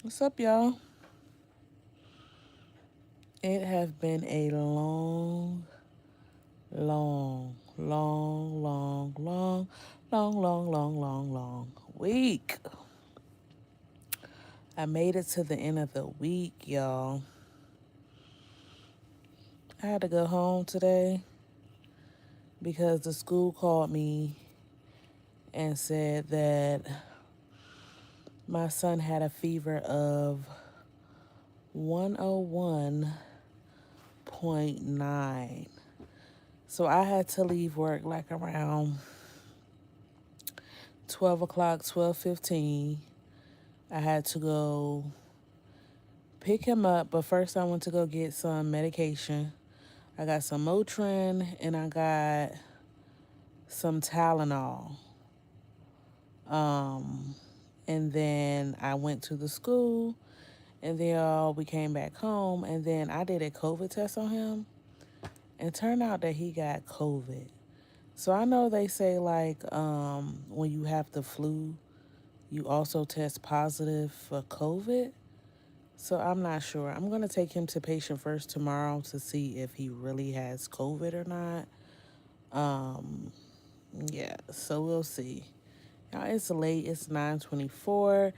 What's up, y'all? It has been a long week. I made it to the end of the week, y'all. I had to go home today because the school called me and said that my son had a fever of 101.9. So I had to leave work like around 12 o'clock, 12:15. I had to go pick him up, but first I went to go get some medication. I got some Motrin and I got some Tylenol. Um, and then I went to the school, and then we came back home, and then I did a COVID test on him, and it turned out that he got COVID. So I know they say like when you have the flu, you also test positive for COVID. So I'm not sure. I'm going to take him to patient first tomorrow to see if he really has COVID or not. Um, yeah, so we'll see. Now it's late. It's 9:24.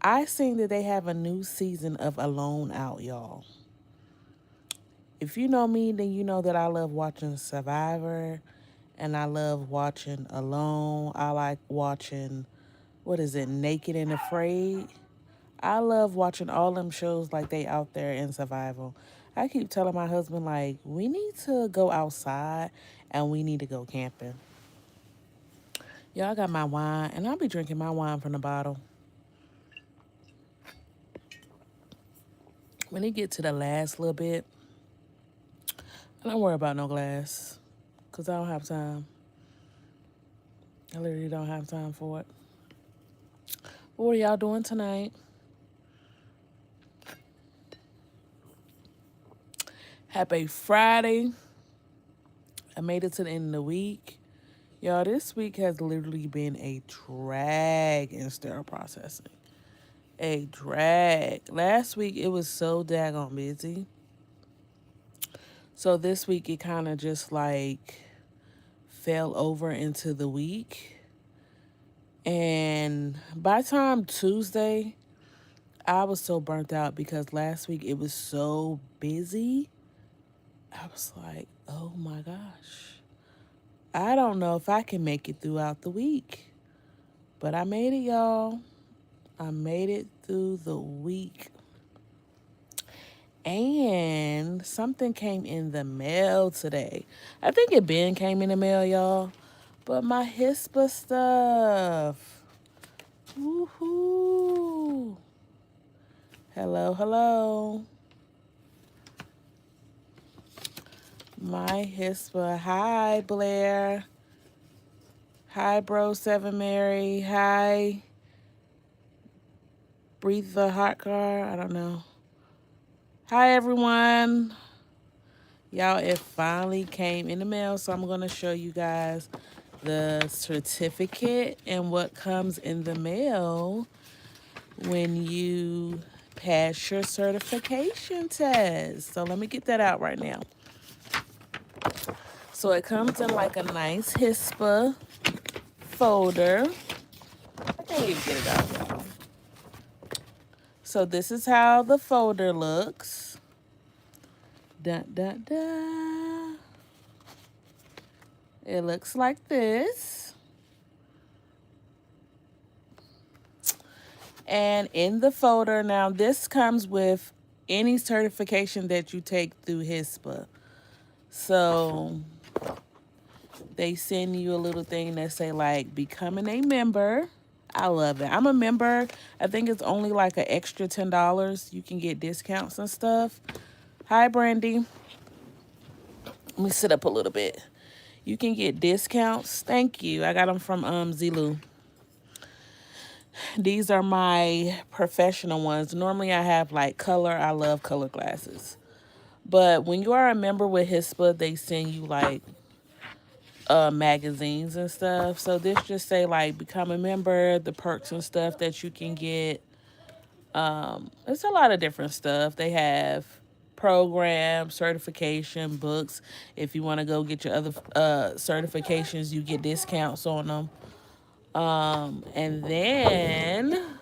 I seen that they have a new season of Alone out, y'all. If you know me, then you know that I love watching Survivor and I love watching Alone. I like watching, what is it, Naked and Afraid. I love watching all them shows like they out there in survival. I keep telling my husband like we need to go outside and we need to go camping. Y'all got my wine and I'll be drinking my wine from the bottle. When it get to the last little bit, I don't worry about no glass because I don't have time. I literally don't have time for it. What are y'all doing tonight? Happy Friday. I made it to the end of the week. Y'all, this week has literally been a drag in sterile processing. A drag. Last week it was so daggone busy. So this week it kind of just like fell over into the week. And by time Tuesday, I was so burnt out because last week it was so busy. I was like, oh my gosh. I don't know if I can make it throughout the week. But I made it, y'all. I made it through the week. And something came in the mail today. I think it been came in the mail, y'all. But my HISPA stuff. Woohoo. Hello, hello. My HISPA. Hi, Blair. Hi, Bro 7 Mary. Hi, Breathe the Hot Car. I don't know. Hi, everyone. Y'all, it finally came in the mail, so I'm going to show you guys the certificate and what comes in the mail when you pass your certification test. So let me get that out right now. So it comes in like a nice HISPA folder. I can't even get it out, y'all. So this is how the folder looks. Dun, dun, dun. It looks like this. And in the folder, now this comes with any certification that you take through HISPA. So they send you a little thing that say like becoming a member. I love it. I'm a member. I think it's only like an extra $10. You can get discounts and stuff. Hi, Brandy. Let me sit up a little bit. You can get discounts. Thank you. I got them from Zulu. These are my professional ones. Normally I have like color. I love color glasses. But when you are a member with HISPA, they send you like magazines and stuff. So this just say like become a member, the perks and stuff that you can get. It's a lot of different stuff. They have programs, certification, books. If you want to go get your other certifications, you get discounts on them. And then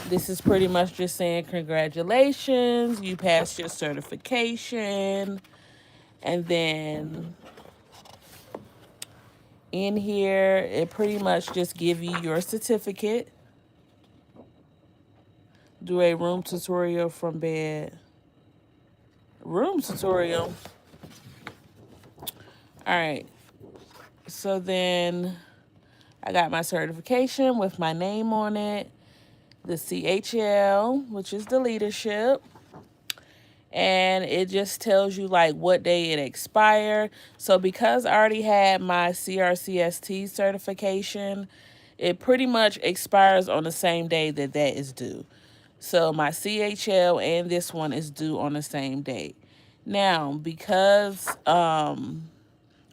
this is pretty much just saying congratulations, you passed your certification. And then in here, it pretty much just give you your certificate. Do a room tutorial from bed. Room tutorial. All right. So then I got my certification with my name on it. The CHL, which is the leadership. And it just tells you like what day it expired. So because I already had my CRCST certification, it pretty much expires on the same day that that is due. So my CHL and this one is due on the same date. Now, because I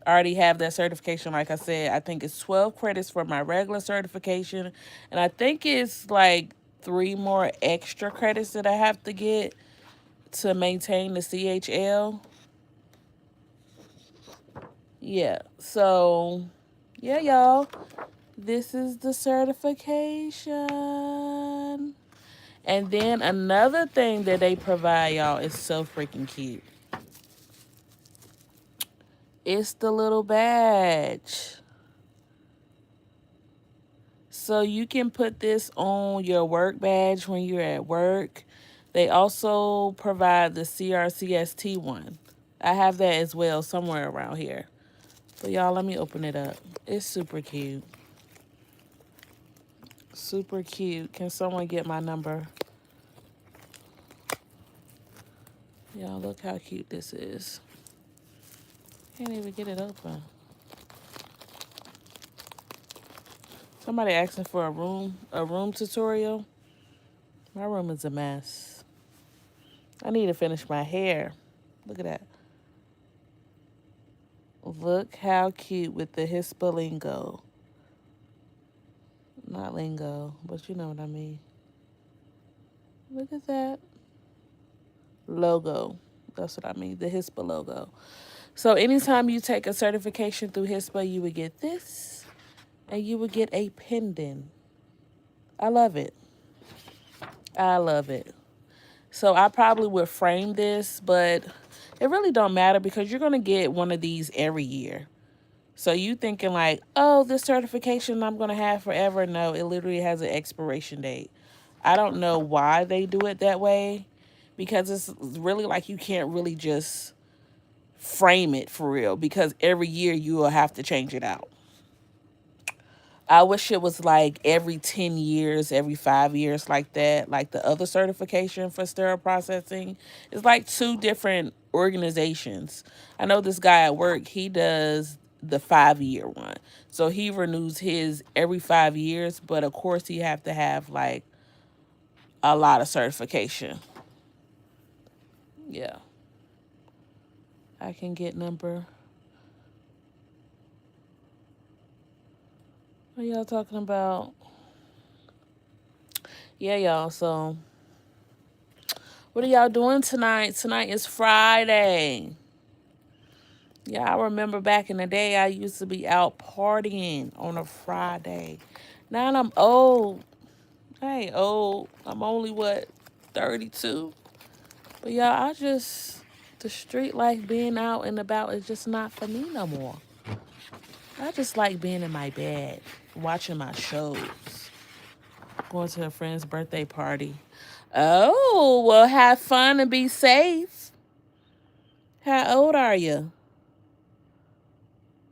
already have that certification, like I said, I think it's 12 credits for my regular certification. And I think it's like 3 more extra credits that I have to get to maintain the CHL. Yeah, so yeah, y'all, this is the certification. And then another thing that they provide y'all is so freaking cute. It's the little badge. So you can put this on your work badge when you're at work. They also provide the CRCST one. I have that as well somewhere around here. But y'all, let me open it up. It's super cute. Super cute. Can someone get my number? Y'all, look how cute this is. Can't even get it open. Somebody asking for a room tutorial. My room is a mess. I need to finish my hair. Look at that. Look how cute with the Hispalingo. Not lingo, but you know what I mean. Look at that. Logo. That's what I mean. The HISPA logo. So anytime you take a certification through HISPA, you would get this. And you would get a pendant. I love it. I love it. So I probably would frame this, but it really don't matter because you're going to get one of these every year. So you thinking like, oh, this certification I'm going to have forever. No, it literally has an expiration date. I don't know why they do it that way because it's really like you can't really just frame it for real because every year you will have to change it out. I wish it was like every 10 years, every 5 years like that. Like the other certification for sterile processing. It's like 2 different organizations. I know this guy at work, he does the 5-year one. So he renews his every 5 years. But of course, he have to have like a lot of certification. Yeah. I can get number. What are y'all talking about? Yeah, y'all. So, what are y'all doing tonight? Tonight is Friday. Yeah, I remember back in the day, I used to be out partying on a Friday. Now I'm old. I ain't old. I'm only, 32? But y'all, the street life being out and about is just not for me no more. I just like being in my bed, watching my shows, going to a friend's birthday party. Oh, well, have fun and be safe. How old are you?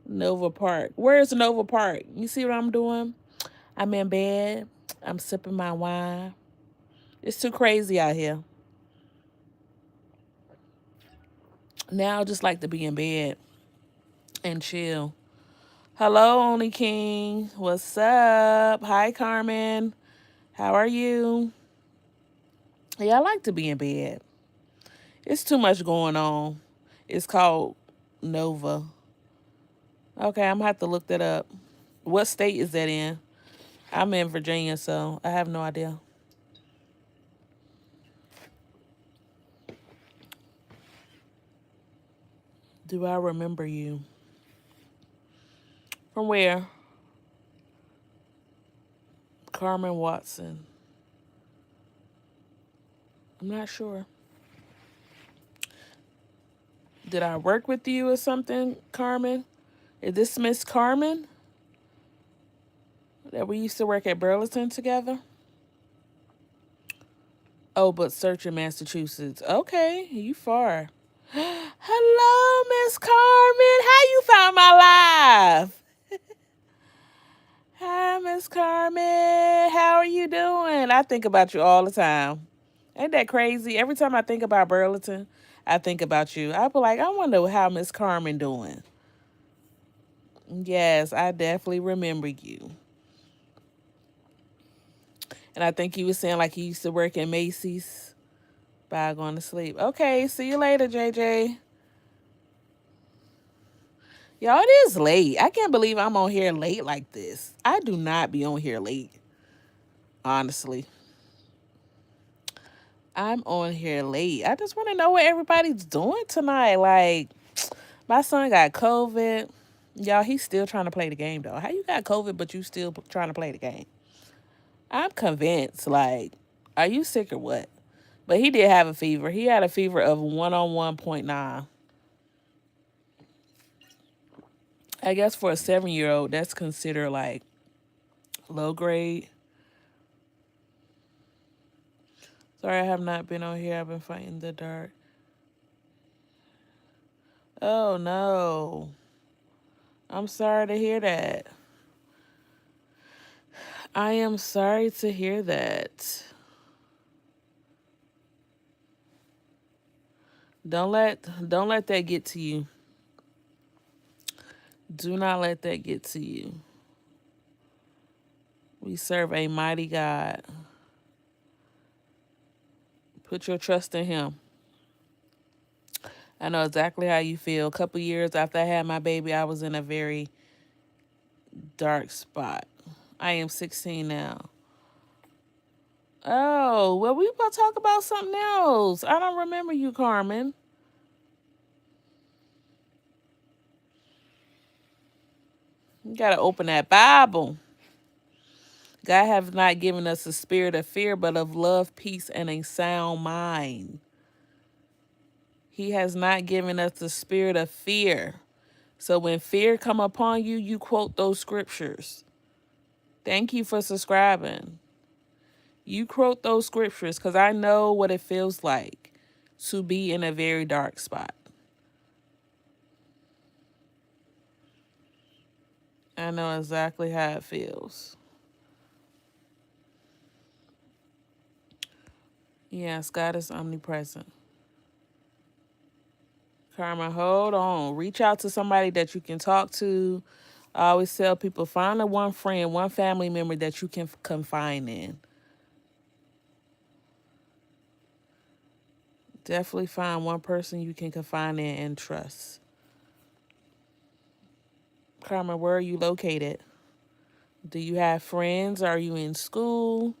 Nova Park. Where's Nova Park? You see what I'm doing? I'm in bed. I'm sipping my wine. It's too crazy out here. Now I just like to be in bed and chill. Hello, Only King. What's up? Hi, Carmen. How are you? Yeah, I like to be in bed. It's too much going on. It's called Nova. Okay, I'm going to have to look that up. What state is that in? I'm in Virginia, so I have no idea. Do I remember you? From where? Carmen Watson. I'm not sure. Did I work with you or something, Carmen? Is this Miss Carmen that we used to work at Burlington together? Oh, but search in Massachusetts. Okay, you far. Hello, Miss Carmen. How you found my life? Hi, Miss Carmen. How are you doing? I think about you all the time. Ain't that crazy? Every time I think about Burlington, I think about you. I be like, I wonder how Miss Carmen doing. Yes, I definitely remember you. And I think you was saying like you used to work at Macy's by going to sleep. Okay, see you later, JJ. Y'all, it is late. I can't believe I'm on here late like this. I do not be on here late, honestly. I'm on here late. I just want to know what everybody's doing tonight. Like, my son got COVID. Y'all, he's still trying to play the game, though. How you got COVID, but you still trying to play the game? I'm convinced. Like, are you sick or what? But he did have a fever. He had a fever of 101.9. I guess for a 7-year-old, that's considered like low grade. Sorry, I have not been on here. I've been fighting the dark. Oh, no. I'm sorry to hear that. I am sorry to hear that. Don't let that get to you. Do not let that get to you. We serve a mighty God. Put your trust in him. I know exactly how you feel. A couple years after I had my baby, I was in a very dark spot. I am 16 now. Oh, well, we about to talk about something else. I don't remember you, Carmen. You got to open that Bible. God have not given us a spirit of fear, but of love, peace, and a sound mind. He has not given us the spirit of fear. So when fear come upon you, you quote those scriptures. Thank you for subscribing. You quote those scriptures because I know what it feels like to be in a very dark spot. I know exactly how it feels. Yes, God is omnipresent. Karma, hold on. Reach out to somebody that you can talk to. I always tell people, find a one friend, one family member that you can confide in. Definitely find one person you can confide in and trust. Karma, where are you located? Do you have friends? Are you in school?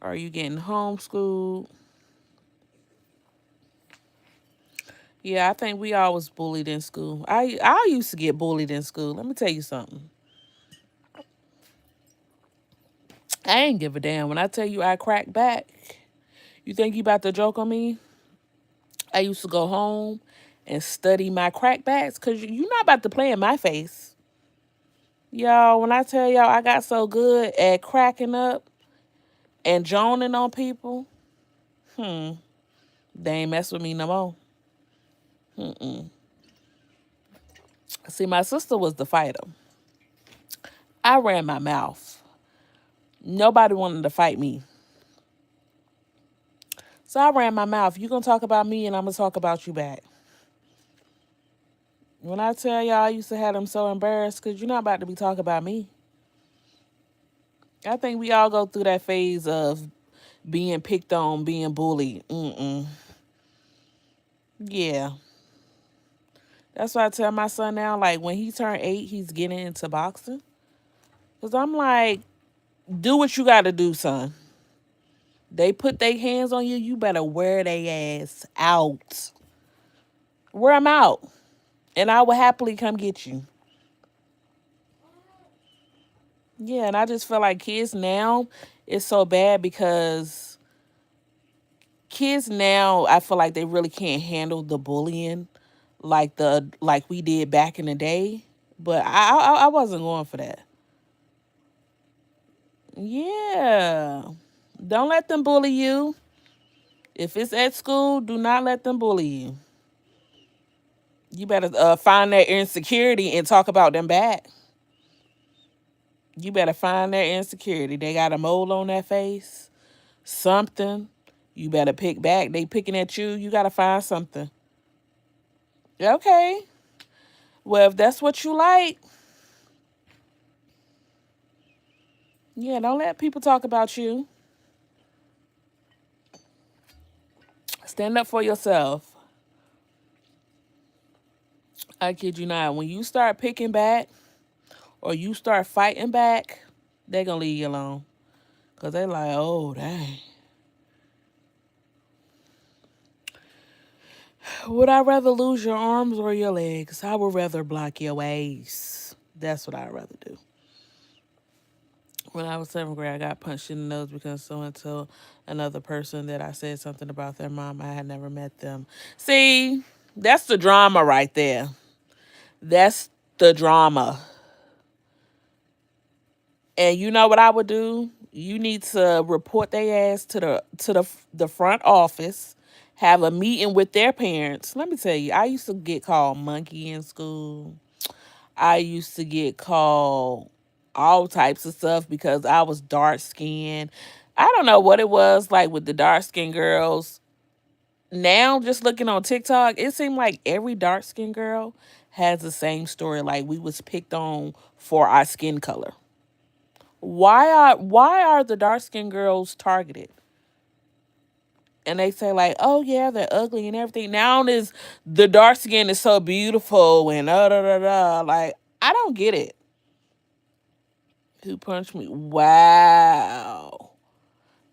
Are you getting homeschooled? Yeah, I think we all was bullied in school. I used to get bullied in school. Let me tell you something. I ain't give a damn. When I tell you I cracked back, you think you about to joke on me? I used to go home and study my crackbacks because you're not about to play in my face. Y'all, when I tell y'all I got so good at cracking up and joning on people, they ain't mess with me no more. See, my sister was the fighter. I ran my mouth. Nobody wanted to fight me. So I ran my mouth. You gonna talk about me and I'm gonna talk about you back. When I tell y'all I used to have them so embarrassed because you're not about to be talking about me. I think we all go through that phase of being picked on, being bullied. Yeah. That's why I tell my son now, like, when he turned 8, he's getting into boxing. Because I'm like, Do what you got to do, son. They put their hands on you, you better wear their ass out. Wear them out. And I will happily come get you. Yeah, and I just feel like kids now, it's so bad because kids now, I feel like they really can't handle the bullying like we did back in the day. But I wasn't going for that. Yeah. Don't let them bully you. If it's at school, do not let them bully you. You better find that insecurity and talk about them back. You better find their insecurity. They got a mole on their face, something. You better pick back. They picking at you. You got to find something. Okay. Well, if that's what you like, yeah, don't let people talk about you. Stand up for yourself. I kid you not. When you start picking back or you start fighting back, they're going to leave you alone. Because they're like, oh, dang. Would I rather lose your arms or your legs? I would rather block your ways. That's what I'd rather do. When I was 7th grade, I got punched in the nose because someone told another person that I said something about their mom. I had never met them. See, that's the drama right there. That's the drama. And you know what I would do? You need to report their ass to the front office, have a meeting with their parents. Let me tell you, I used to get called monkey in school. I used to get called all types of stuff because I was dark skinned. I don't know what it was like with the dark skinned girls. Now, just looking on TikTok, it seemed like every dark skinned girl has the same story. Like we was picked on for our skin color. Why are the dark skinned girls targeted? And they say like, oh yeah, they're ugly and everything. Now is the dark skin is so beautiful and da da da. Like I don't get it. Who punched me? Wow.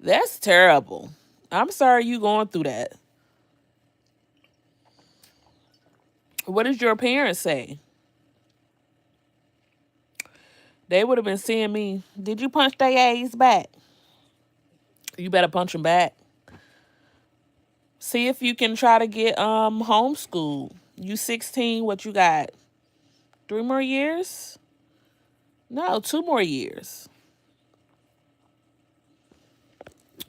That's terrible. I'm sorry you going through that. What did your parents say? They would have been seeing me. Did you punch their ass back? You better punch them back. See if you can try to get homeschooled. You 16, what you got? 3 more years? No, 2 more years.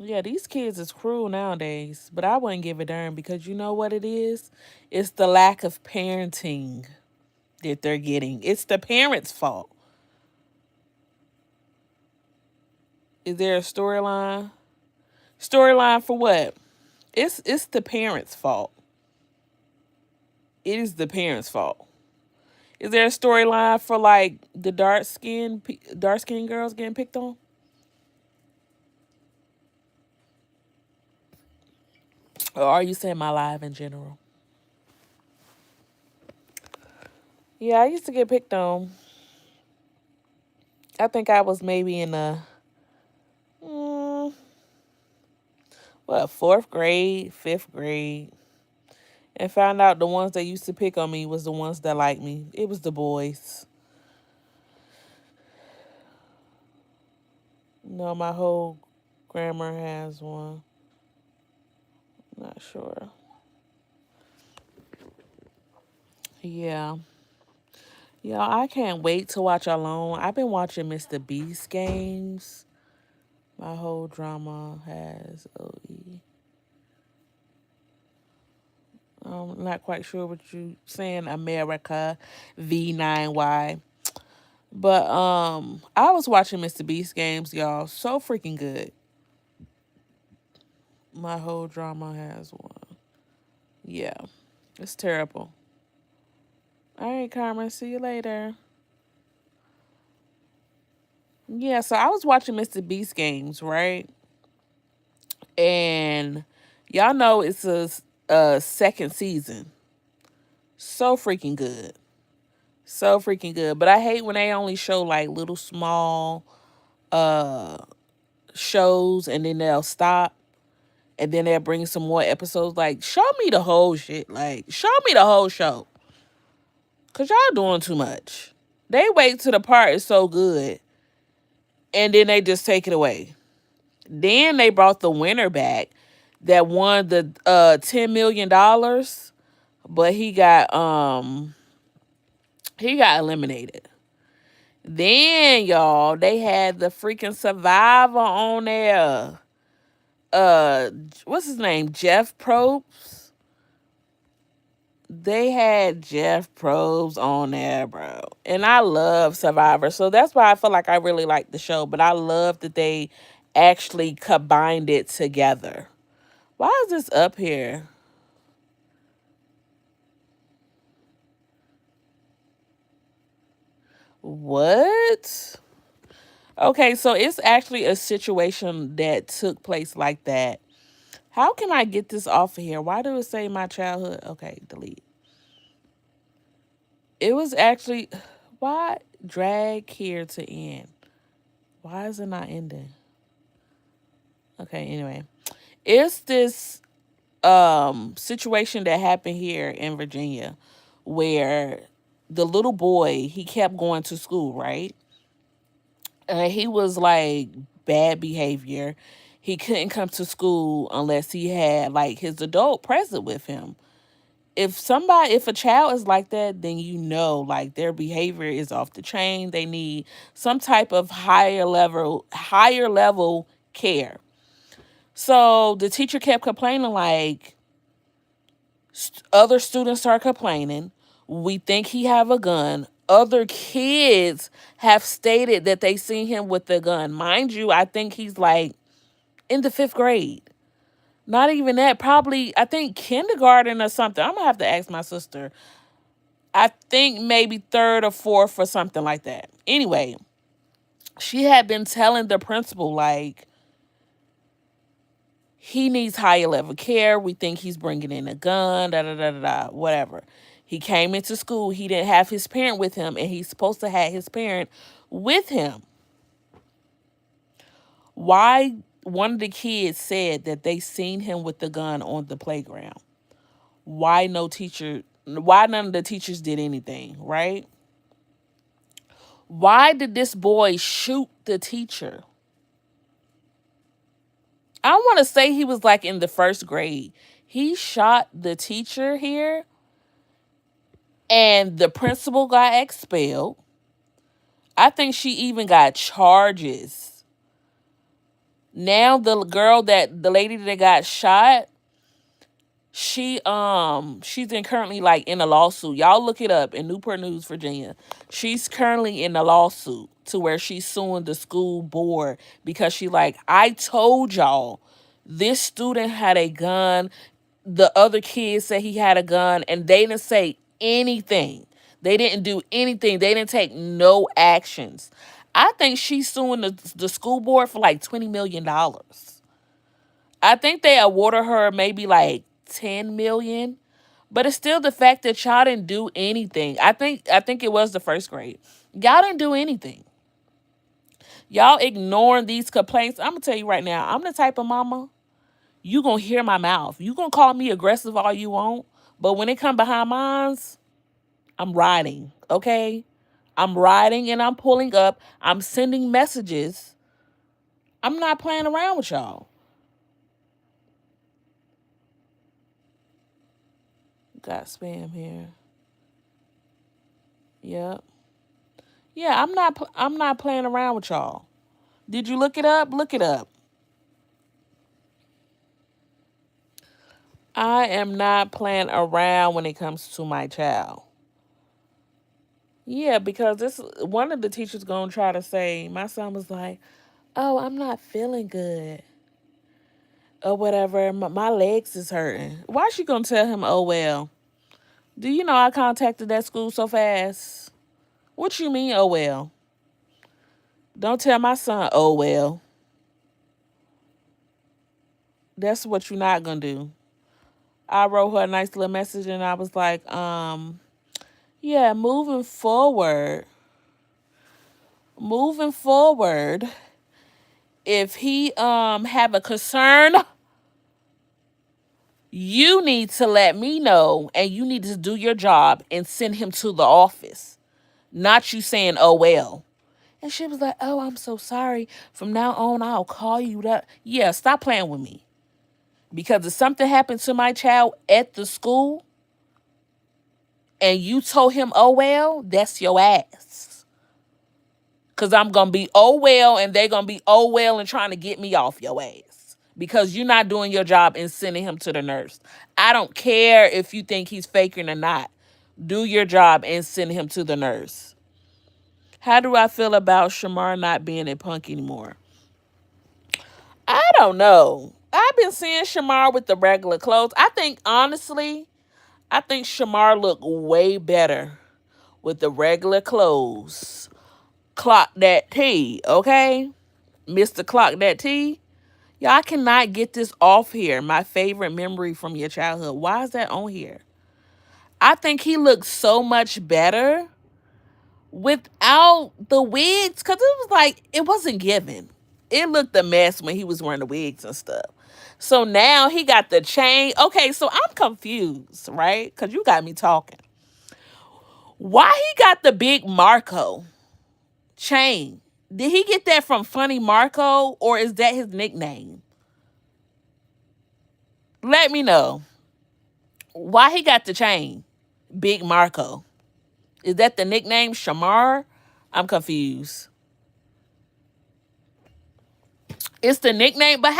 Yeah, these kids is cruel nowadays, but I wouldn't give a darn because you know what it is? It's the lack of parenting that they're getting. It's the parents' fault. Is there a storyline? Storyline for what? It's the parents' fault. It is the parents' fault. Is there a storyline for like the dark skin girls getting picked on? Or are you saying my life in general? Yeah, I used to get picked on. I think I was maybe in the mm, what 4th grade, 5th grade, and found out the ones that used to pick on me was the ones that liked me. It was the boys. No, my whole grammar has one. Not sure. Yeah. Yeah, I can't wait to watch Alone. I've been watching Mr. Beast games. My whole drama has OE. I'm not quite sure what you saying, America V9Y. But I was watching Mr. Beast games, y'all. So freaking good. My whole drama has one. Yeah. It's terrible. All right, Carmen. See you later. Yeah, so I was watching Mr. Beast games, right? And y'all know it's a second season. So freaking good. So freaking good. But I hate when they only show like little small uh shows and then they'll stop and then they'll bring some more episodes. Like, show me the whole shit. Like, show me the whole show. Cause y'all doing too much. They wait till the part is so good and then they just take it away. Then they brought the winner back that won the $10 million, but he got eliminated. Then y'all, they had the freaking Survivor on there. Uh, what's his name? Jeff Probst. They had Jeff Probst on there, bro. And I love Survivor. So that's why I feel like I really like the show. But I love that they actually combined it together. Why is this up here? What? Okay, so it's actually a situation that took place like that. How can I get this off of here? Why do it say my childhood? Okay, delete. It was actually why drag here to end? Why is it not ending? Okay, anyway. It's this situation that happened here in Virginia where the little boy, he kept going to school, right? He was like bad behavior. He couldn't come to school unless he had like his adult present with him. If a child is like that, then you know like their behavior is off the chain. They need some type of higher level care. So the teacher kept complaining like other students are complaining. We think he have a gun. Other kids have stated that they seen him with the gun. Mind you, I think he's like in the 5th grade. Not even that. Probably, I think kindergarten or something. I'm gonna have to ask my sister. I think maybe third or fourth or something like that. Anyway, she had been telling the principal like he needs higher level care. We think he's bringing in a gun, da da da da da, whatever. He came into school. He didn't have his parent with him, and he's supposed to have his parent with him. Why one of the kids said that they seen him with the gun on the playground. Why none of the teachers did anything, right? Why did this boy shoot the teacher? I want to say he was like in the 1st grade. He shot the teacher here, and the principal got expelled. I think she even got charges. Now the lady that got shot, she's currently like in a lawsuit. Y'all look it up in Newport News, Virginia. She's currently in a lawsuit to where she's suing the school board because she like, I told y'all this student had a gun. The other kids said he had a gun and they didn't say anything. They didn't do anything. They didn't take no actions. I think she's suing the school board for like $20 million. I think they awarded her maybe like 10 million. But it's still the fact that y'all didn't do anything. I think it was the 1st grade. Y'all didn't do anything. Y'all ignoring these complaints. I'm gonna tell you right now, I'm the type of mama, you gonna hear my mouth. You gonna call me aggressive all you want. But when it come behind mines, I'm riding. Okay? I'm riding and I'm pulling up. I'm sending messages. I'm not playing around with y'all. Got spam here. Yep. Yeah, I'm not playing around with y'all. Did you look it up? Look it up. I am not playing around when it comes to my child. Yeah, because this one of the teachers gonna try to say my son was like, "Oh, I'm not feeling good or whatever. My legs is hurting." Why she gonna tell him, "Oh well"? Do you know I contacted that school so fast? What you mean, "Oh well"? Don't tell my son, "Oh well." That's what you're not gonna do. I wrote her a nice little message and I was like, yeah, moving forward, if he have a concern, you need to let me know, and you need to do your job and send him to the office. Not you saying, oh well. And she was like, oh, I'm so sorry. From now on, I'll call you. That Yeah, stop playing with me. Because if something happened to my child at the school and you told him, oh well, that's your ass. Because I'm going to be oh well, and they're going to be oh well and trying to get me off your ass. Because you're not doing your job and sending him to the nurse. I don't care if you think he's faking or not. Do your job and send him to the nurse. How do I feel about Shamar not being a punk anymore? I don't know. I've been seeing Shamar with the regular clothes. Honestly, I think Shamar looked way better with the regular clothes. Clock that T, okay? Mr. Clock that T. Y'all cannot get this off here. My favorite memory from your childhood. Why is that on here? I think he looked so much better without the wigs, because it was like, it wasn't given. It looked a mess when he was wearing the wigs and stuff. So now he got the chain. Okay, so I'm confused, right? Because you got me talking. Why he got the big Marco chain? Did he get that from Funny Marco, or is that his nickname? Let me know. Why he got the chain? Big Marco. Is that the nickname, Shamar? I'm confused. It's the nickname, but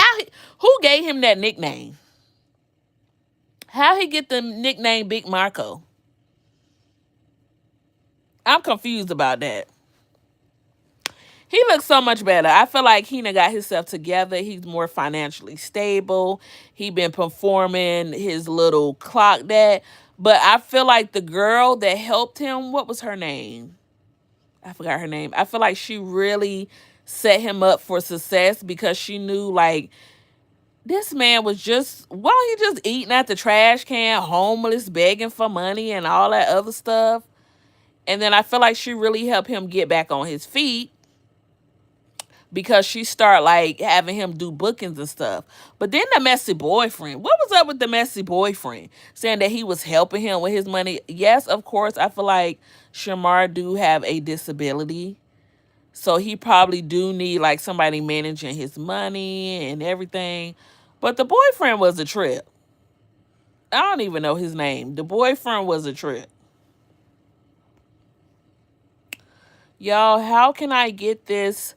who gave him that nickname? How he get the nickname Big Marco? I'm confused about that. He looks so much better. I feel like he done got himself together. He's more financially stable. He been performing his little clock that. But I feel like the girl that helped him, what was her name? I forgot her name. I feel like she really set him up for success, because she knew, like, this man was just, why don't he just eating at the trash can, homeless, begging for money and all that other stuff. And then I feel like she really helped him get back on his feet, because she started like having him do bookings and stuff. But then the messy boyfriend, what was up with the messy boyfriend? Saying that he was helping him with his money. Yes, of course, I feel like Shamar do have a disability. So he probably do need like somebody managing his money and everything. But the boyfriend was a trip. I don't even know his name. The boyfriend was a trip. Y'all, how can I get this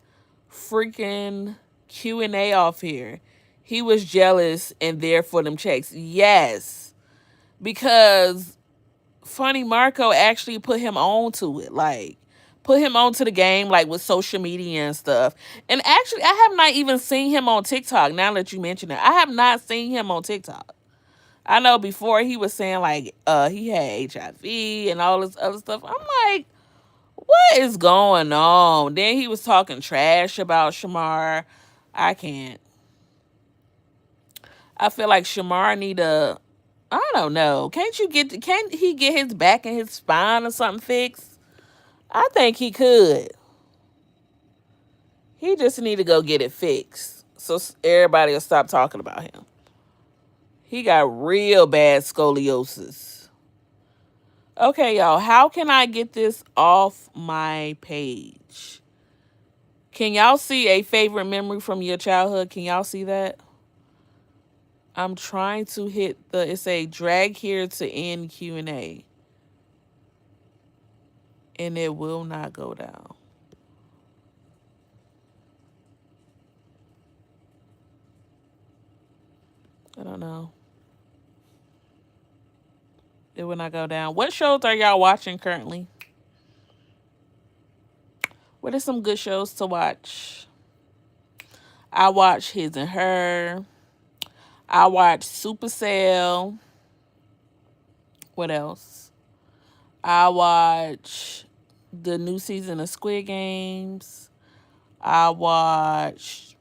freaking Q&A off here? He was jealous and there for them checks. Yes. Because Funny Marco actually put him on to it. Like, put him onto the game, like with social media and stuff. And actually, I have not even seen him on TikTok. Now that you mention it, I have not seen him on TikTok. I know before he was saying like he had HIV and all this other stuff. I'm like, what is going on? Then he was talking trash about Shamar. I can't. I feel like Shamar need a, I don't know. Can't he get his back and his spine or something fixed? I think he could. He just need to go get it fixed, so everybody will stop talking about him. He got real bad scoliosis. Okay, y'all, how can I get this off my page? Can y'all see a favorite memory from your childhood? Can y'all see that? I'm trying to hit it's a drag here to end Q&A. And it will not go down. I don't know. It will not go down. What shows are y'all watching currently? What are some good shows to watch? I watch His and Her. I watch Supercell. What else? I watch the new season of Squid Games. I watch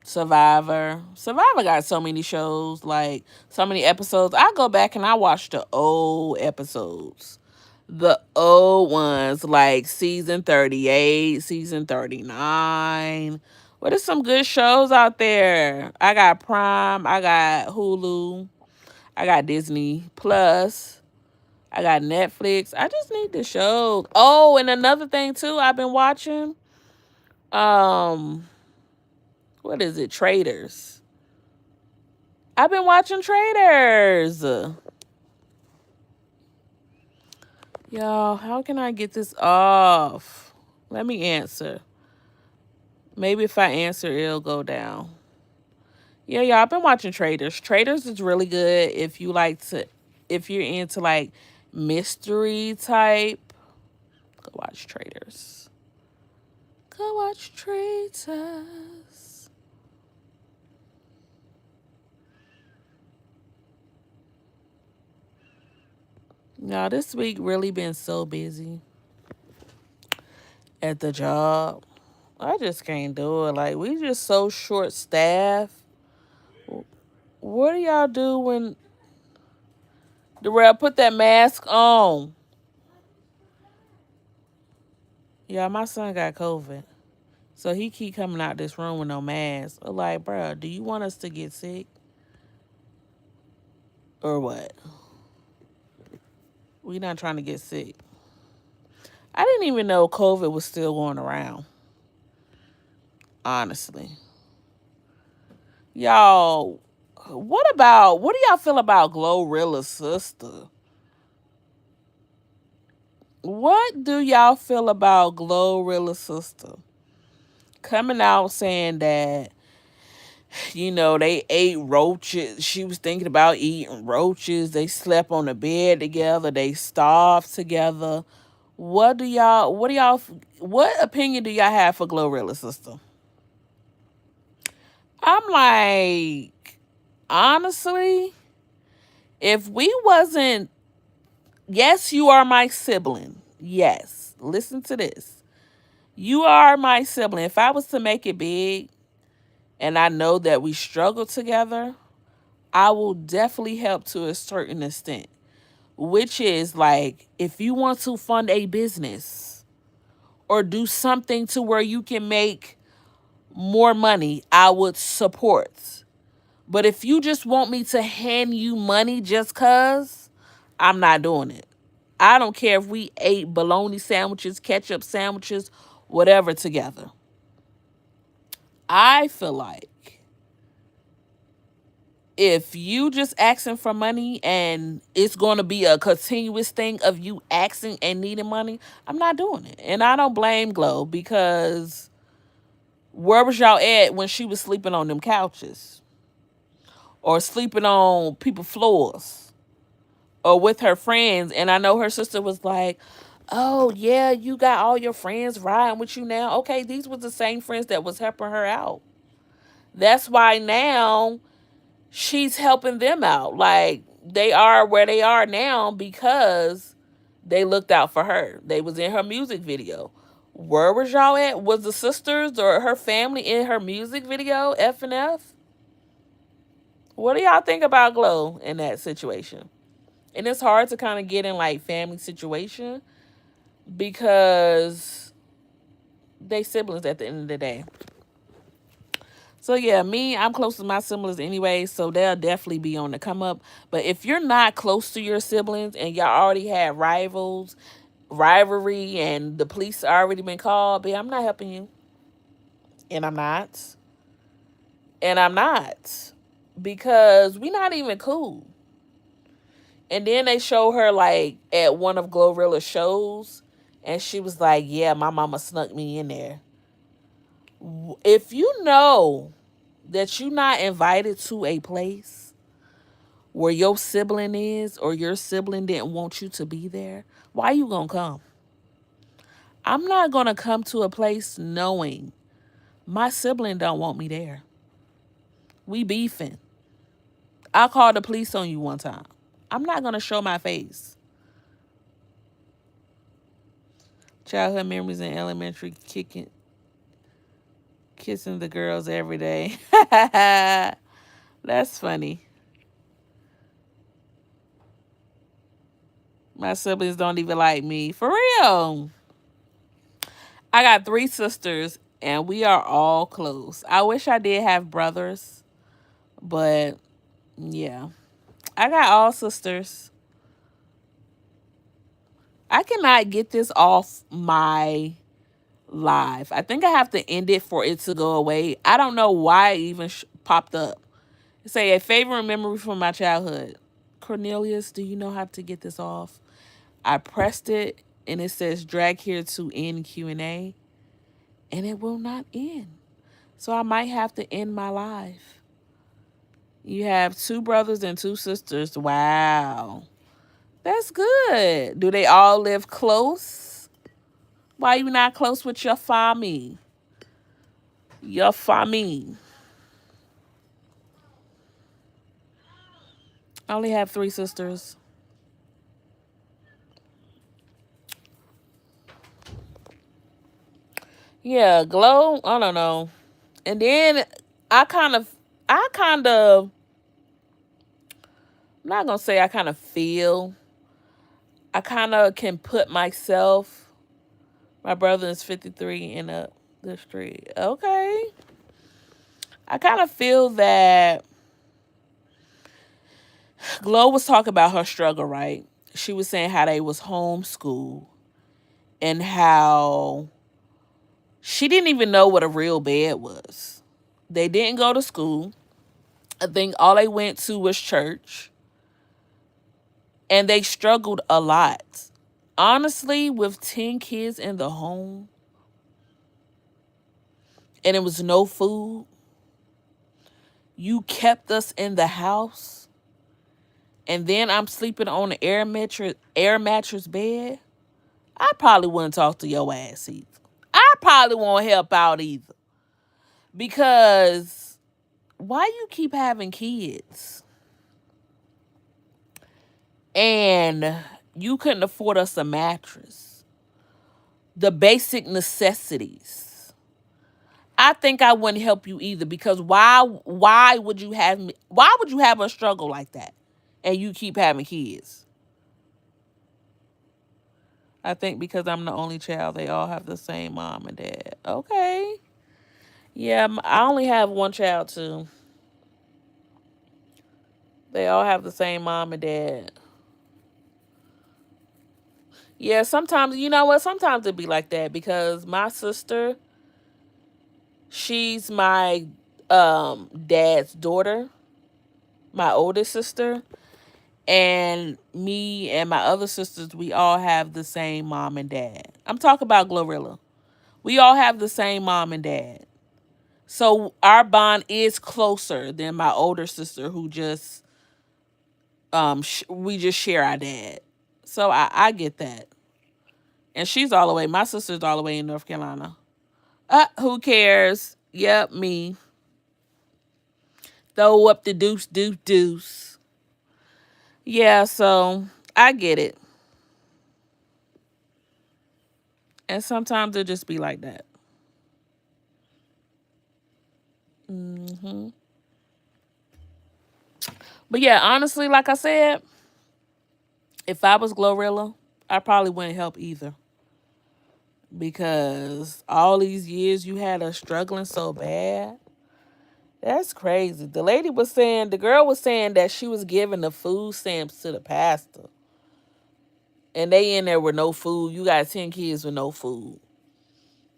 Survivor. Survivor got so many shows, like so many episodes. I go back and I watch the old episodes. The old ones, like season 38, season 39. What are some good shows out there? I got Prime, I got Hulu, I got Disney Plus, I got Netflix. I just need the shows. Oh, and another thing too, I've been watching. Um, what is it? Traders. I've been watching Traders. Y'all, how can I get this off? Let me answer. Maybe if I answer, it'll go down. Yeah, y'all, I've been watching Traders. Traders is really good if you're into like mystery type. Go watch Traders. Go watch Traders. Y'all, this week really been so busy at the job. I just can't do it. Like, we just so short staffed. What do y'all do when Darrell put that mask on? Yeah, my son got COVID. So he keep coming out this room with no mask. I'm like, bro, do you want us to get sick? Or what? We not trying to get sick. I didn't even know COVID was still going around. Honestly. Y'all, what do y'all feel about Glorilla's sister? What do y'all feel about Glorilla's sister? Coming out saying that, they ate roaches. She was thinking about eating roaches. They slept on the bed together. They starved together. What opinion do y'all have for Glorilla's sister? I'm like, honestly, if we wasn't, yes, you are my sibling. Yes, listen to this. You are my sibling. If I was to make it big and I know that we struggle together, I will definitely help to a certain extent. Which is like, if you want to fund a business or do something to where you can make more money, I would support. But if you just want me to hand you money just cause, I'm not doing it. I don't care if we ate bologna sandwiches, ketchup sandwiches, whatever together. I feel like if you just asking for money and it's going to be a continuous thing of you asking and needing money, I'm not doing it. And I don't blame Glow, because where was y'all at when she was sleeping on them couches or sleeping on people's floors or with her friends? And I know her sister was like, oh, yeah, you got all your friends riding with you now. Okay, these were the same friends that was helping her out. That's why now she's helping them out. Like, they are where they are now because they looked out for her. They was in her music video. Where was y'all at? Was the sisters or her family in her music video, F and F? What do y'all think about Glow in that situation? And it's hard to kind of get in like family situation because they siblings at the end of the day. So yeah, I'm close to my siblings anyway, so they'll definitely be on the come up. But if you're not close to your siblings and y'all already had rivalry, and the police already been called, but I'm not helping you. And I'm not. And I'm not. Because we not even cool. And then they show her like at one of Glorilla's shows, and she was like, yeah, my mama snuck me in there. If you know that you're not invited to a place where your sibling is, or your sibling didn't want you to be there, why you gonna come? I'm not gonna come to a place knowing my sibling don't want me there. We beefing. I called the police on you one time. I'm not gonna show my face. Childhood memories in elementary, kissing the girls every day. That's funny. My siblings don't even like me. For real. I got 3 sisters and we are all close. I wish I did have brothers, but yeah. I got all sisters. I cannot get this off my live. I think I have to end it for it to go away. I don't know why it even popped up. It say a favorite memory from my childhood. Cornelius, do you know how to get this off? I pressed it and it says drag here to end Q&A and it will not end. So I might have to end my live. You have 2 brothers and 2 sisters. Wow. That's good. Do they all live close? Why you not close with your family? Your family. I only have 3 sisters. Yeah, Glow, I don't know. And then I kind of, I'm not going to say I kind of feel, I kind of can put myself, my brother is 53 and up the street. Okay. I kind of feel that Glow was talking about her struggle, right? She was saying how they was homeschooled and how she didn't even know what a real bed was. They didn't go to school. I think all they went to was church. And they struggled a lot. Honestly, with 10 kids in the home and it was no food, you kept us in the house, and then I'm sleeping on an air mattress bed. I probably wouldn't talk to your ass either. I probably won't help out either. Because why you keep having kids? And you couldn't afford us a mattress. The basic necessities. I think I wouldn't help you either, because why would you have me, why would you have a struggle like that and you keep having kids? I think because I'm the only child, they all have the same mom and dad. Okay. Yeah, I only have one child too. They all have the same mom and dad. Yeah, sometimes, you know what? Sometimes it be like that because my sister, she's my dad's daughter, my oldest sister. And me and my other sisters, we all have the same mom and dad. I'm talking about Glorilla. We all have the same mom and dad. So our bond is closer than my older sister who just, we just share our dad. So I get that. And she's all the way, my sister's all the way in North Carolina. Who cares? Yep, me. Throw up the deuce, deuce, deuce. Yeah, so I get it. And sometimes it just be like that. But yeah, honestly, like I said, if I was Glorilla, I probably wouldn't help either. Because all these years you had us struggling so bad. That's crazy. The girl was saying that she was giving the food stamps to the pastor. And they in there with no food. You got 10 kids with no food.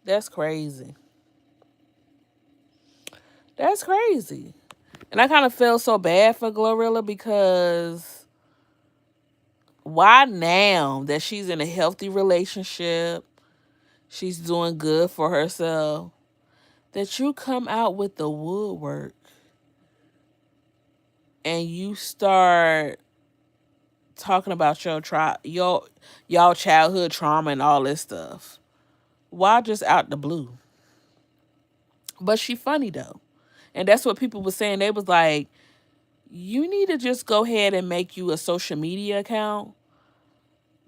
That's crazy. That's crazy. And I kind of feel so bad for Glorilla because why now that she's in a healthy relationship, she's doing good for herself, that you come out with the woodwork and you start talking about y'all childhood trauma and all this stuff. Why just out the blue? But she funny though. And that's what people were saying. They was like, you need to just go ahead and make you a social media account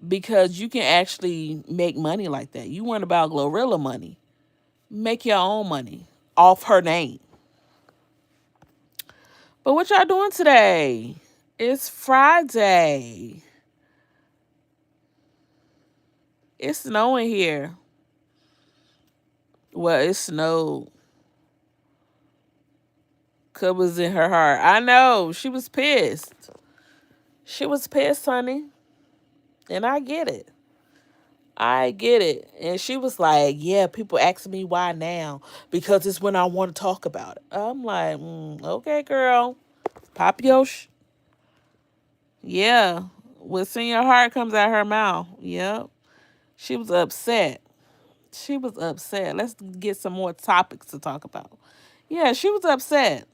because you can actually make money like that. You weren't about Glorilla money. Make your own money off her name. But what y'all doing today? It's Friday. It's snowing here. Well, it snowed. Cub was in her heart. I know. She was pissed. She was pissed, honey. And I get it. I get it. And she was like, yeah, people asking me why now because it's when I want to talk about it. I'm like, okay, girl. Pop your Yeah. What's in your heart comes out her mouth. Yep. She was upset. She was upset. Let's get some more topics to talk about. Yeah, she was upset.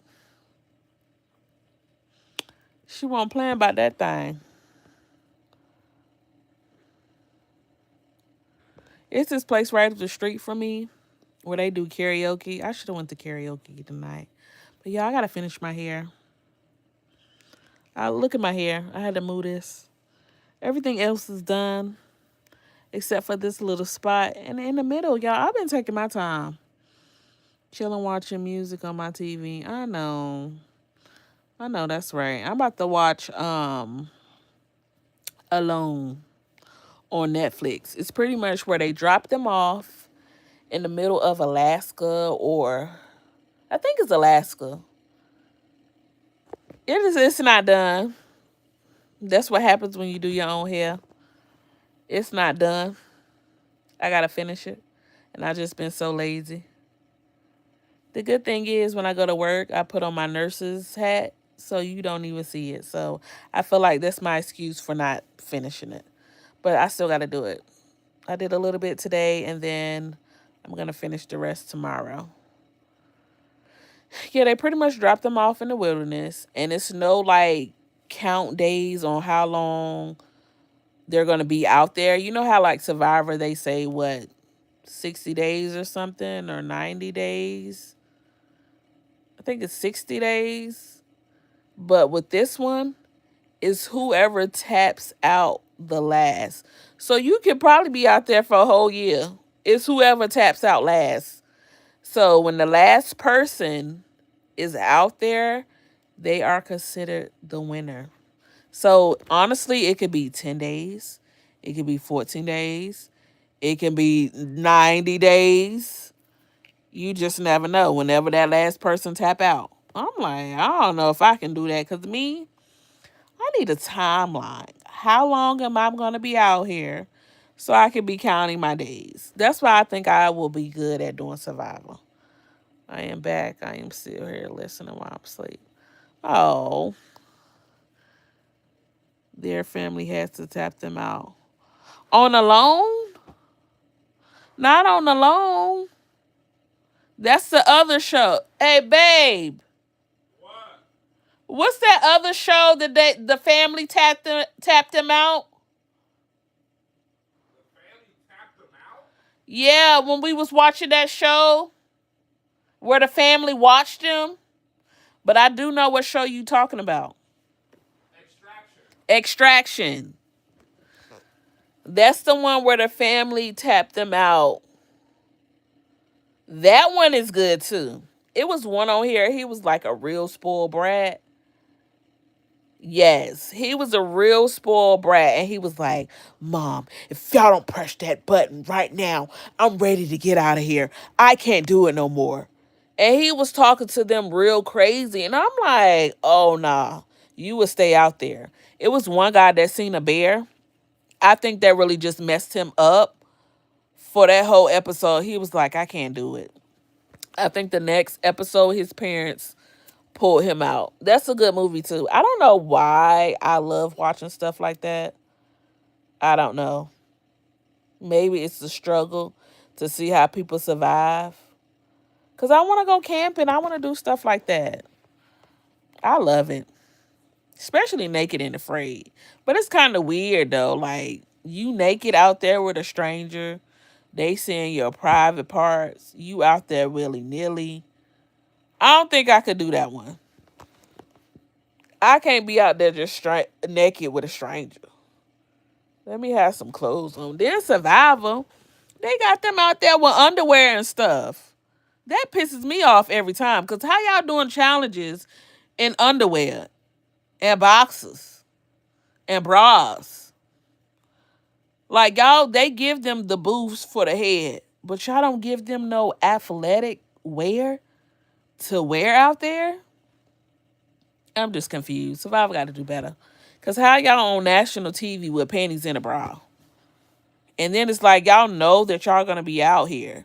She wasn't playing about that thing. It's this place right up the street from me where they do karaoke. I should have went to karaoke tonight. But yeah, I gotta finish my hair. I look at my hair. I had to move this. Everything else is done except for this little spot. And in the middle, y'all, I've been taking my time. Chilling, watching music on my TV. I know. I know that's right. I'm about to watch Alone on Netflix. It's pretty much where they drop them off in the middle of Alaska, or I think it's Alaska. It's not done. That's what happens when you do your own hair. It's not done. I gotta finish it. And I just been so lazy. The good thing is when I go to work, I put on my nurse's hat so you don't even see it. So I feel like that's my excuse for not finishing it. But I still gotta do it. I did a little bit today and then I'm gonna finish the rest tomorrow. Yeah, they pretty much dropped them off in the wilderness, and it's no like count days on how long they're gonna be out there. You know how like Survivor they say what 60 days or something or 90 days. I think it's 60 days. But with this one, it's whoever taps out the last. So you could probably be out there for a whole year. It's whoever taps out last. So when the last person is out there, they are considered the winner. So honestly, it could be 10 days. It could be 14 days. It can be 90 days. You just never know. Whenever that last person tap out. I'm like, I don't know if I can do that. Because me, I need a timeline. How long am I going to be out here so I can be counting my days? That's why I think I will be good at doing survival. I am back. I am still here listening while I'm asleep. Oh, their family has to tap them out. On a loan? Not on the loan. That's the other show. Hey, babe. What? What's that other show that the family tapped them out? The family tapped them out? Yeah, when we was watching that show where the family watched them. But I do know what show you talking about. Extraction. Extraction. That's the one where the family tapped them out. That one is good too. It was one on here. He was like a real spoiled brat. Yes, he was a real spoiled brat. And he was like, Mom, if y'all don't press that button right now, I'm ready to get out of here. I can't do it no more. And he was talking to them real crazy. And I'm like, oh, nah, you would stay out there. It was one guy that seen a bear. I think that really just messed him up for that whole episode. He was like, I can't do it. I think the next episode, his parents pulled him out. That's a good movie too. I don't know why I love watching stuff like that. I don't know. Maybe it's the struggle to see how people survive. Cause I want to go camping. I want to do stuff like that. I love it, especially naked and afraid. But it's kind of weird though. Like you naked out there with a stranger, they seeing your private parts. You out there willy nilly. I don't think I could do that one. I can't be out there just naked with a stranger. Let me have some clothes on. Then survival. They got them out there with underwear and stuff. That pisses me off every time. Because how y'all doing challenges in underwear and boxes and bras? Like y'all, they give them the boost for the head, but y'all don't give them no athletic wear to wear out there. I'm just confused. Survivor got to do better. Cause how y'all on national TV with panties in a bra? And then it's like y'all know that y'all gonna be out here.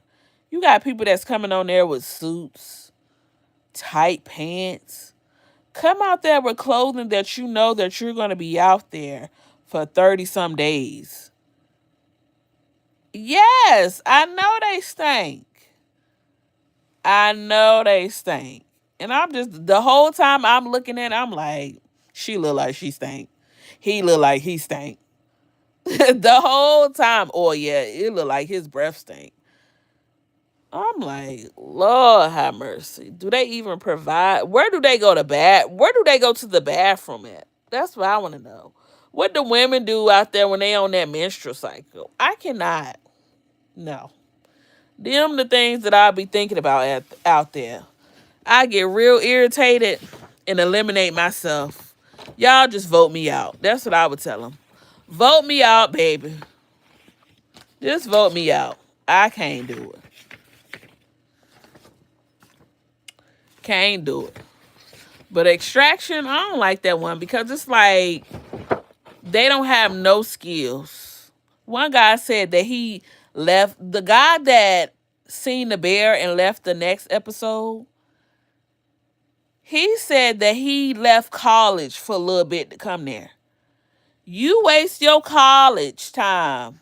You got people that's coming on there with suits, tight pants. Come out there with clothing that you know that you're gonna be out there for 30 some days. Yes, I know they stink. I know they stink. And I'm just the whole time I'm looking at it, I'm like, she look like she stink. He look like he stink. The whole time. Oh yeah, it look like his breath stink. I'm like, Lord have mercy. Do they even provide? Where do they go to Where do they go to the bathroom at? That's what I want to know. What do women do out there when they on that menstrual cycle? I cannot. No. Them the things that I'll be thinking about out there. I get real irritated and eliminate myself. Y'all just vote me out. That's what I would tell them. Vote me out, baby. Just vote me out. I can't do it. Can't do it. But Extraction, I don't like that one because it's like they don't have no skills. One guy said that he left the guy that seen the bear and left the next episode. He said that he left college for a little bit to come there. You waste your college time,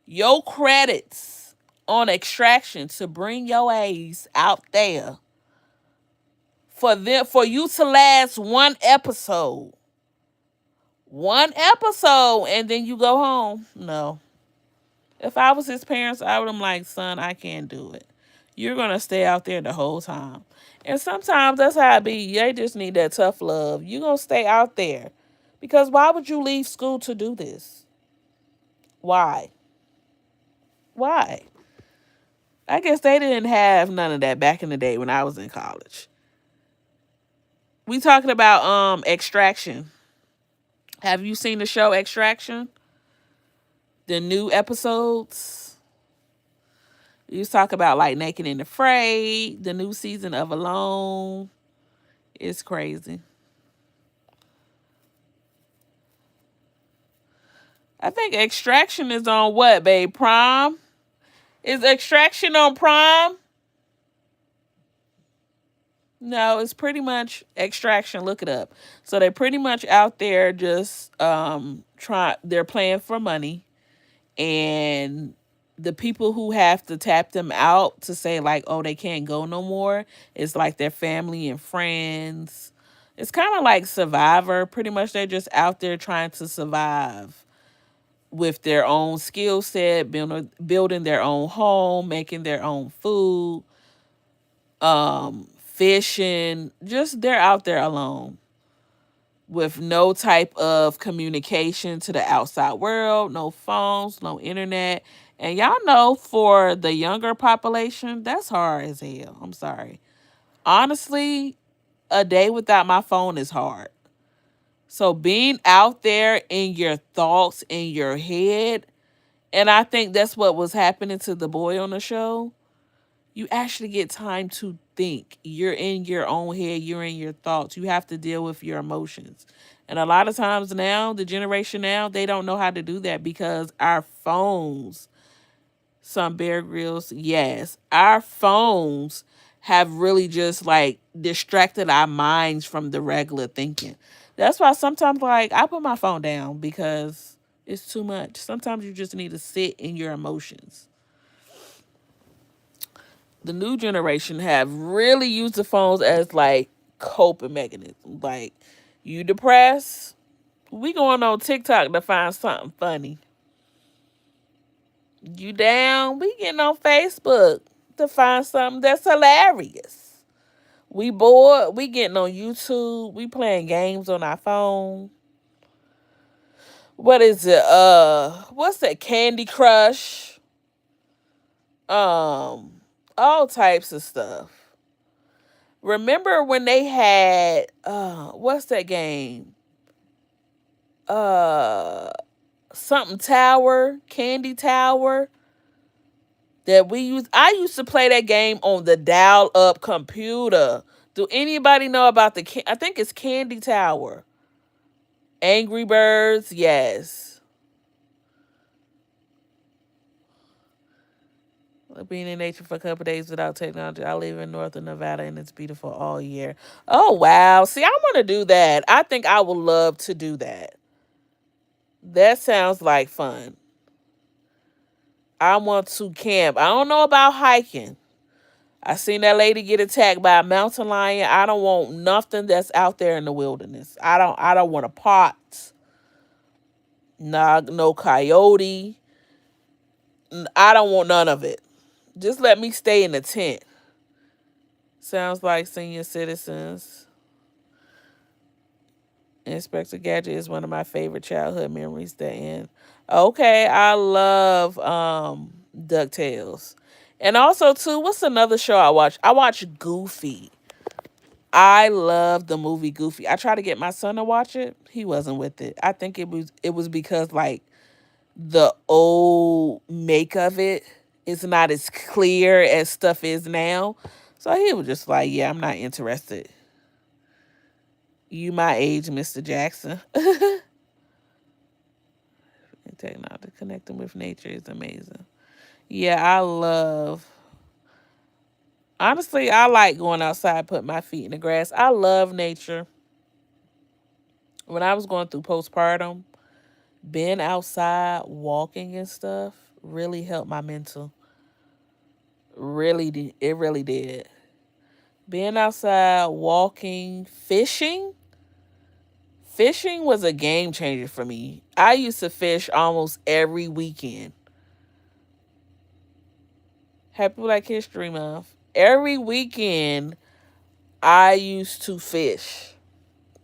your credits on Extraction to bring your ass out there for you to last one episode, and then you go home. No, if I was his parents, I would have like, son, I can't do it. You're gonna stay out there the whole time, and sometimes that's how it be. They just need that tough love. You gonna stay out there because why would you leave school to do this? Why? Why? I guess they didn't have none of that back in the day when I was in college. We talking about Extraction. Have you seen the show Extraction? The new episodes? You talk about like Naked and Afraid, the new season of Alone. It's crazy. I think Extraction is on what, babe? Prime? Is Extraction on Prime? No, it's pretty much Extraction. Look it up. So they're pretty much out there just they're playing for money, and the people who have to tap them out to say like, oh, they can't go no more, it's like their family and friends. It's kind of like Survivor. Pretty much they're just out there trying to survive with their own skill set, building their own home, making their own food, fishing. Just they're out there alone with no type of communication to the outside world, no phones, no internet. And y'all know for the younger population, that's hard as hell. I'm sorry. Honestly, a day without my phone is hard. So being out there in your thoughts, in your head, and I think that's what was happening to the boy on the show. You actually get time to think. You're in your own head, you're in your thoughts. You have to deal with your emotions. And a lot of times now, the generation now, they don't know how to do that because our phones, some Bear Grylls, yes, our phones have really just like distracted our minds from the regular thinking. That's why sometimes like I put my phone down because it's too much. Sometimes you just need to sit in your emotions. The new generation have really used the phones as like coping mechanism. Like, you depressed, we going on TikTok to find something funny. You down, we getting on Facebook to find something that's hilarious. We bored, we getting on YouTube, we playing games on our phone. What is it? What's that? Candy Crush. All types of stuff. Remember when they had what's that game? Uh something tower, candy tower that we use. I used to play that game on the dial up computer. Do anybody know about I think it's Candy Tower. Angry Birds, yes. Being in nature for a couple days without technology. I live in northern Nevada and it's beautiful all year. Oh wow. See, I want to do that. I think I would love to do that. That sounds like fun. I want to camp. I don't know about hiking. I seen that lady get attacked by a mountain lion. I don't want nothing that's out there in the wilderness. I don't want a pot. Nah, no coyote. I don't want none of it. Just let me stay in the tent. Sounds like senior citizens. Inspector Gadget is one of my favorite childhood memories that end. Okay, I love DuckTales. And also too, what's another show I watch? I watch Goofy. I love the movie Goofy. I tried to get my son to watch it. He wasn't with it. I think it was because like the old make of it is not as clear as stuff is now. So he was just like, yeah, I'm not interested. You my age, Mr. Jackson. Technology connecting with nature is amazing. Yeah, I love. Honestly, I like going outside, putting my feet in the grass. I love nature. When I was going through postpartum, being outside, walking and stuff really helped my mental. Really did. It really did. Being outside, walking, fishing. Fishing was a game changer for me. I used to fish almost every weekend. Happy Black History Month. Every weekend, I used to fish.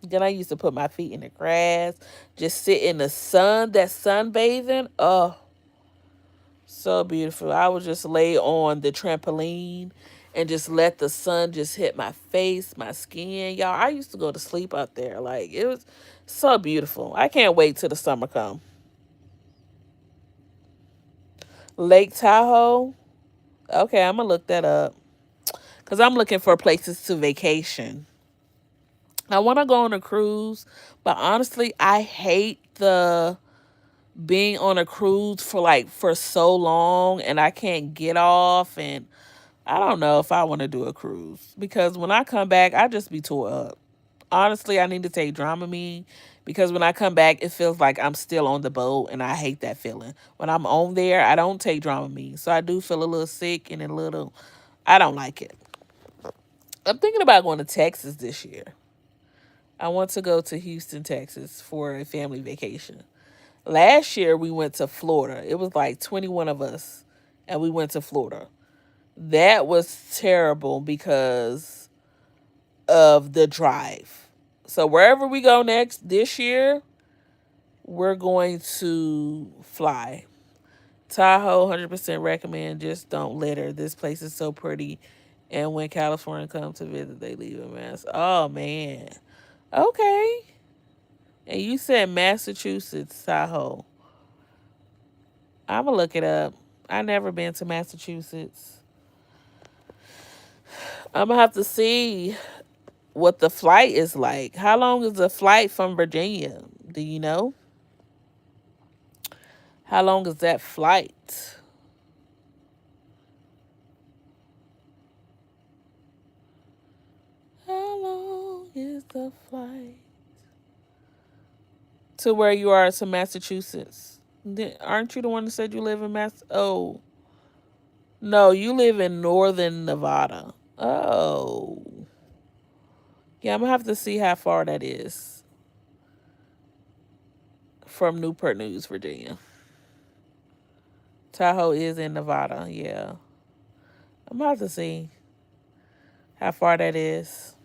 Then I used to put my feet in the grass, just sit in the sun, that sunbathing. Oh, so beautiful. I would just lay on the trampoline and just let the sun just hit my face, my skin. Y'all, I used to go to sleep out there. Like, it was so beautiful. I can't wait till the summer come. Lake Tahoe. Okay, I'm going to look that up because I'm looking for places to vacation. I want to go on a cruise, but honestly, I hate the being on a cruise for so long and I can't get off, and I don't know if I want to do a cruise because when I come back, I just be tore up. Honestly, I need to take Dramamine because when I come back, it feels like I'm still on the boat and I hate that feeling. When I'm on there, I don't take Dramamine. So I do feel a little sick and a little, I don't like it. I'm thinking about going to Texas this year. I want to go to Houston, Texas for a family vacation. Last year, we went to Florida. It was like 21 of us, and we went to Florida. That was terrible because of the drive. So, wherever we go next this year, we're going to fly. Tahoe, 100% recommend. Just don't litter. This place is so pretty. And when California comes to visit, they leave a mess. Oh, man. Okay. And you said Massachusetts, Tahoe. I'm going to look it up. I never been to Massachusetts. I'm going to have to see what the flight is like. How long is the flight from Virginia? Do you know? How long is that flight? How long is the flight? To where you are to Massachusetts. Aren't you the one that said you live in Mass? Oh, no, you live in northern Nevada. Oh, yeah, I'm gonna have to see how far that is from Newport News, Virginia. Tahoe is in Nevada. Yeah, I'm gonna have to see how far that is.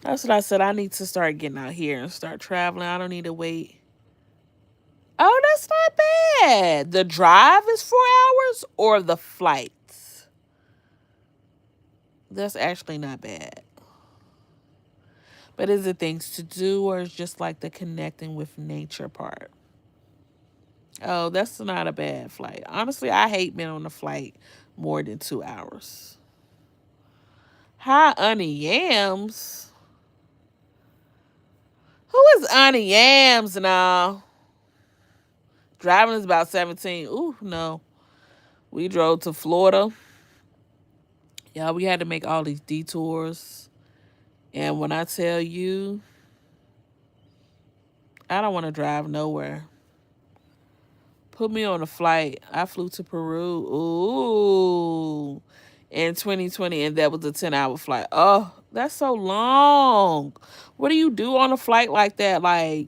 That's what I said. I need to start getting out here and start traveling. I don't need to wait. Oh, that's not bad. The drive is 4 hours or the flights? That's actually not bad. But is it things to do or is just like the connecting with nature part? Oh, that's not a bad flight. Honestly, I hate being on a flight more than 2 hours. Hi, Auntie Yams. Who is Auntie Yams now? Driving is about 17. Ooh, no. We drove to Florida. Yeah, we had to make all these detours. And when I tell you, I don't want to drive nowhere. Put me on a flight. I flew to Peru. Ooh. In 2020, and that was a 10-hour flight. Oh, that's so long. What do you do on a flight like that? Like,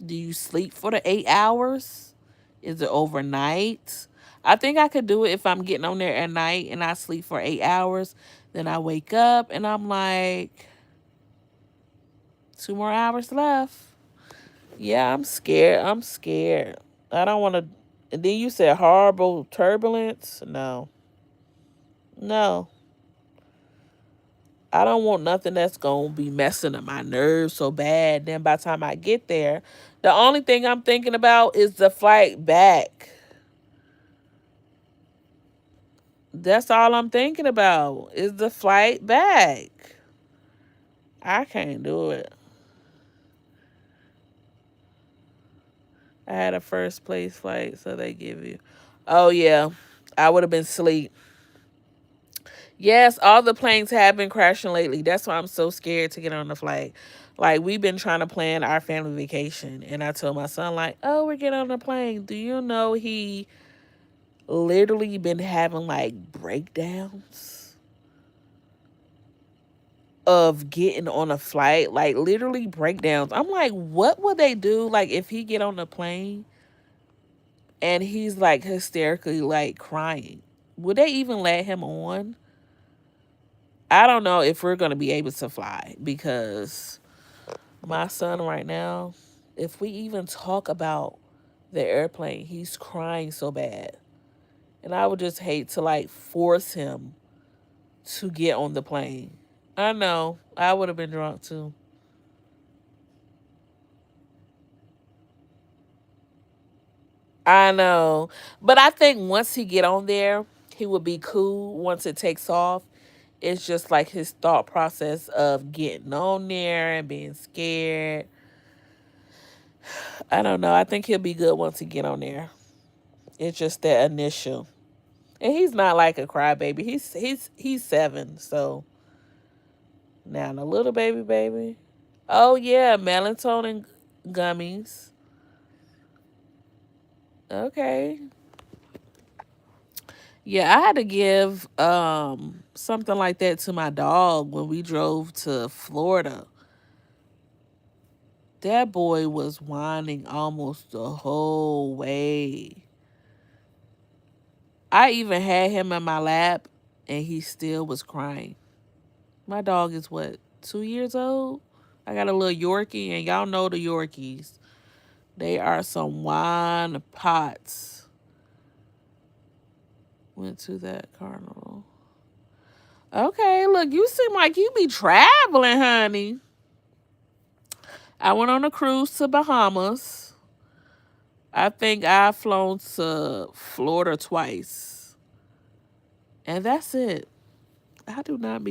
do you sleep for the 8 hours? Is it overnight? I think I could do it if I'm getting on there at night and I sleep for 8 hours. Then I wake up and I'm like, 2 more hours left. Yeah, I'm scared. I'm scared. I don't want to. And then you said horrible turbulence. No, no. I don't want nothing that's going to be messing up my nerves so bad. Then by the time I get there, the only thing I'm thinking about is the flight back. That's all I'm thinking about is the flight back. I can't do it. I had a first place flight, so they give you. Oh, yeah. I would have been asleep. Yes, all the planes have been crashing lately. That's why I'm so scared to get on the flight. Like, we've been trying to plan our family vacation. And I told my son, like, oh, we're getting on the plane. Do you know he literally been having, like, breakdowns of getting on a flight? Like, literally breakdowns. I'm like, what would they do, like, if he get on the plane and he's, like, hysterically, like, crying? Would they even let him on? I don't know if we're going to be able to fly because my son right now, if we even talk about the airplane, he's crying so bad. And I would just hate to like force him to get on the plane. I know. I would have been drunk too. I know. But I think once he get on there, he would be cool once it takes off. It's just like his thought process of getting on there and being scared. I don't know. I think he'll be good once he get on there. It's just that initial. And he's not like a crybaby. He's 7, so now the little baby. Oh yeah, melatonin gummies. Okay. Yeah, I had to give something like that to my dog when we drove to Florida. That boy was whining almost the whole way. I even had him in my lap and he still was crying. My dog is what, 2 years old? I got a little Yorkie, and y'all know the Yorkies. They are some wine pots. Went to that carnival. Okay, look, you seem like you be traveling, honey. I went on a cruise to Bahamas. I think I've flown to Florida twice. And that's it. I do not be